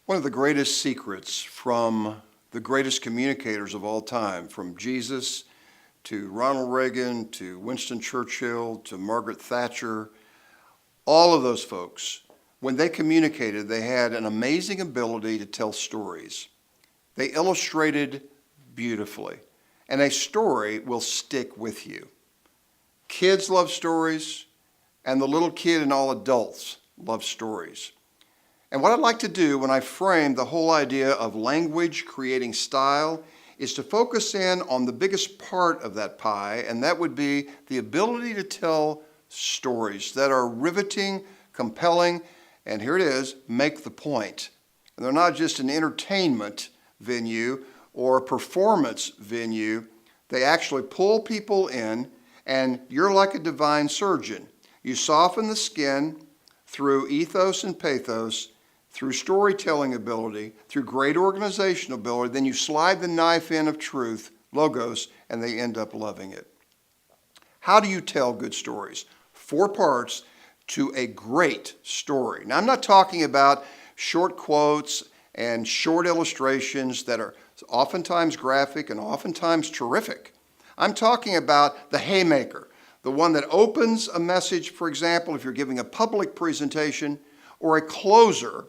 One of the greatest secrets from the greatest communicators of all time, from Jesus to Ronald Reagan to Winston Churchill to Margaret Thatcher, all of those folks, when they communicated, they had an amazing ability to tell stories. They illustrated beautifully, and a story will stick with you. Kids love stories, and the little kid and all adults love stories. And what I'd like to do when I frame the whole idea of language creating style is to focus in on the biggest part of that pie, and that would be the ability to tell stories that are riveting, compelling, and here it is, make the point. And they're not just an entertainment venue or a performance venue. They actually pull people in, and you're like a divine surgeon. You soften the skin through ethos and pathos, through storytelling ability, through great organizational ability, then you slide the knife in of truth, logos, and they end up loving it. How do you tell good stories? 4 parts to a great story. Now, I'm not talking about short quotes and short illustrations that are oftentimes graphic and oftentimes terrific. I'm talking about the haymaker, the one that opens a message, for example, if you're giving a public presentation, or a closer,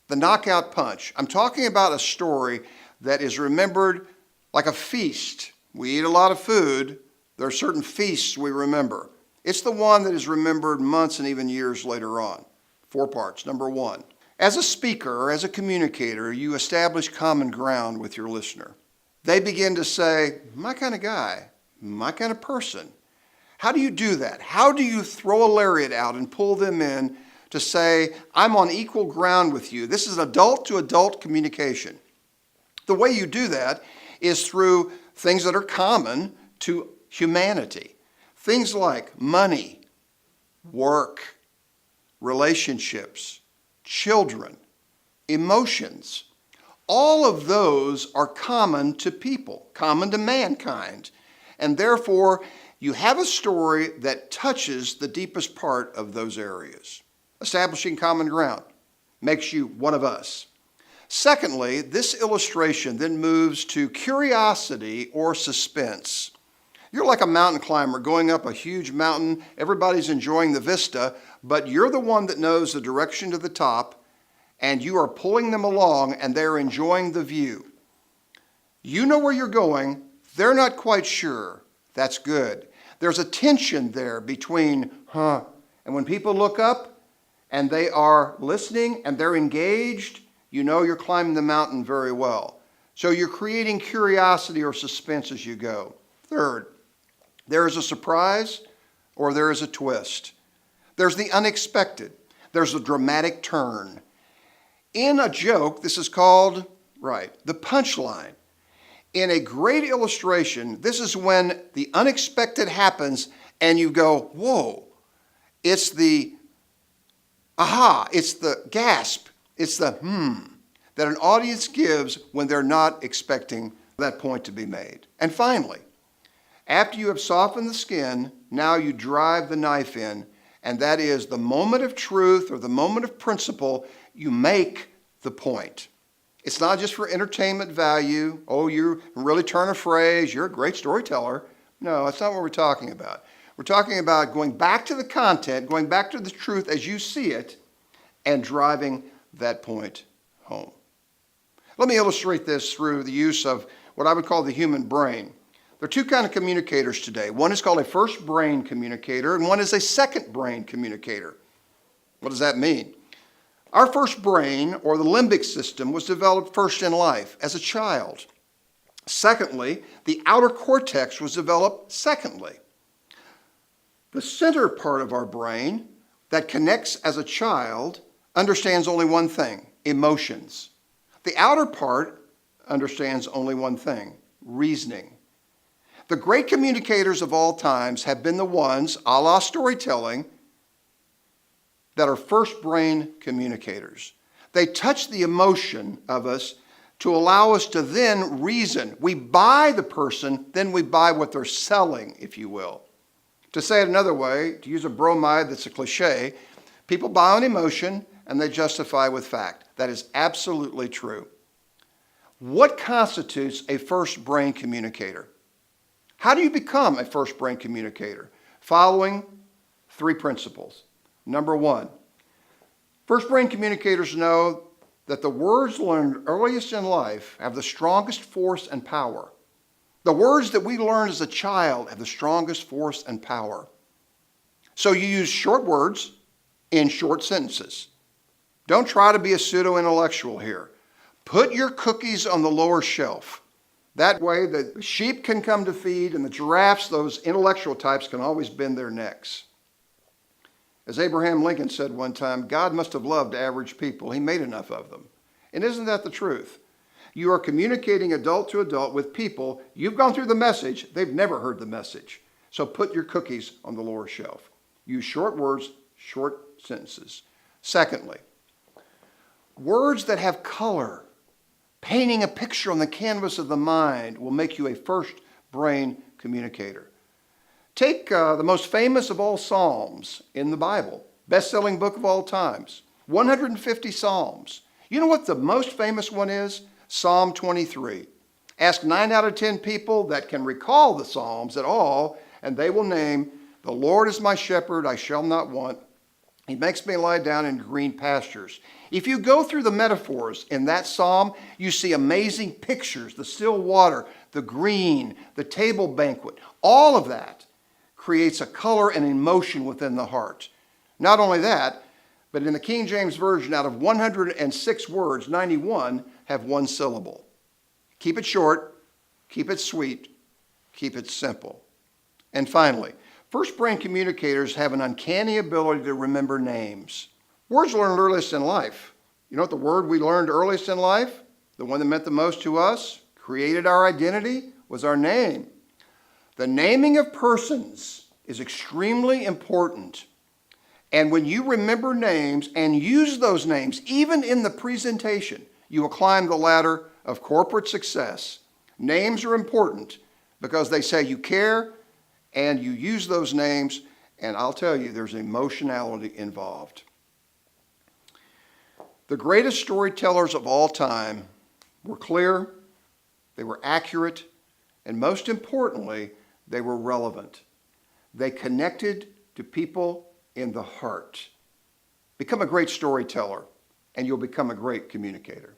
the knockout punch. I'm talking about a story that is remembered like a feast. We eat a lot of food. There are certain feasts we remember. It's the one that is remembered months and even years later on. 4 parts. Number 1, as a speaker or as a communicator, you establish common ground with your listener. They begin to say, my kind of guy, my kind of person. How do you do that? How do you throw a lariat out and pull them in to say, I'm on equal ground with you? This is adult to adult communication. The way you do that is through things that are common to humanity. Things like money, work, relationships, children, emotions. All of those are common to people, common to mankind. And therefore, you have a story that touches the deepest part of those areas. Establishing common ground makes you one of us. Secondly, this illustration then moves to curiosity or suspense. You're like a mountain climber going up a huge mountain. Everybody's enjoying the vista, but you're the one that knows the direction to the top, and you are pulling them along, and they're enjoying the view. You know where you're going. They're not quite sure. That's good. There's a tension there between, and when people look up, and they are listening and they're engaged, you know you're climbing the mountain very well. So you're creating curiosity or suspense as you go. Third, there is a surprise or there is a twist. There's the unexpected. There's a dramatic turn. In a joke, this is called, the punchline. In a great illustration, this is when the unexpected happens and you go, whoa. It's the aha, it's the gasp, it's the that an audience gives when they're not expecting that point to be made. And finally, after you have softened the skin, now you drive the knife in, and that is the moment of truth or the moment of principle, you make the point. It's not just for entertainment value. Oh, you really turn a phrase, you're a great storyteller. No, that's not what we're talking about. We're talking about going back to the content, going back to the truth as you see it, and driving that point home. Let me illustrate this through the use of what I would call the human brain. There are 2 kinds of communicators today. One is called a first brain communicator, and one is a second brain communicator. What does that mean? Our first brain, or the limbic system, was developed first in life as a child. Secondly, the outer cortex was developed secondly. The center part of our brain that connects as a child understands only one thing, emotions. The outer part understands only one thing, reasoning. The great communicators of all times have been the ones, a la storytelling, that are first brain communicators. They touch the emotion of us to allow us to then reason. We buy the person, then we buy what they're selling, if you will. To say it another way, to use a bromide that's a cliche, people buy on emotion and they justify with fact. That is absolutely true. What constitutes a first brain communicator? How do you become a first brain communicator? Following 3 principles. Number 1, first brain communicators know that the words learned earliest in life have the strongest force and power. The words that we learn as a child have the strongest force and power. So you use short words in short sentences. Don't try to be a pseudo-intellectual here. Put your cookies on the lower shelf. That way the sheep can come to feed and the giraffes, those intellectual types, can always bend their necks. As Abraham Lincoln said one time, God must have loved average people. He made enough of them. And isn't that the truth? You are communicating adult to adult with people. You've gone through the message. They've never heard the message. So put your cookies on the lower shelf. Use short words, short sentences. Secondly, words that have color, painting a picture on the canvas of the mind, will make you a first brain communicator. Take the most famous of all Psalms in the Bible, best-selling book of all times, 150 Psalms. You know what the most famous one is? Psalm 23. Ask 9 out of 10 people that can recall the Psalms at all, and they will name, "The Lord is my shepherd, I shall not want. He makes me lie down in green pastures." If you go through the metaphors in that psalm, you see amazing pictures, the still water, the green, the table banquet. All of that creates a color and emotion within the heart. Not only that, but in the King James Version, out of 106 words, 91 have 1 syllable. Keep it short, keep it sweet, keep it simple. And finally, first brain communicators have an uncanny ability to remember names. Words learned earliest in life. You know what the word we learned earliest in life, the one that meant the most to us, created our identity, was our name. The naming of persons is extremely important. And when you remember names and use those names, even in the presentation, you will climb the ladder of corporate success. Names are important because they say you care, and you use those names, and I'll tell you, there's emotionality involved. The greatest storytellers of all time were clear, they were accurate, and most importantly, they were relevant. They connected to people in the heart. Become a great storyteller, and you'll become a great communicator.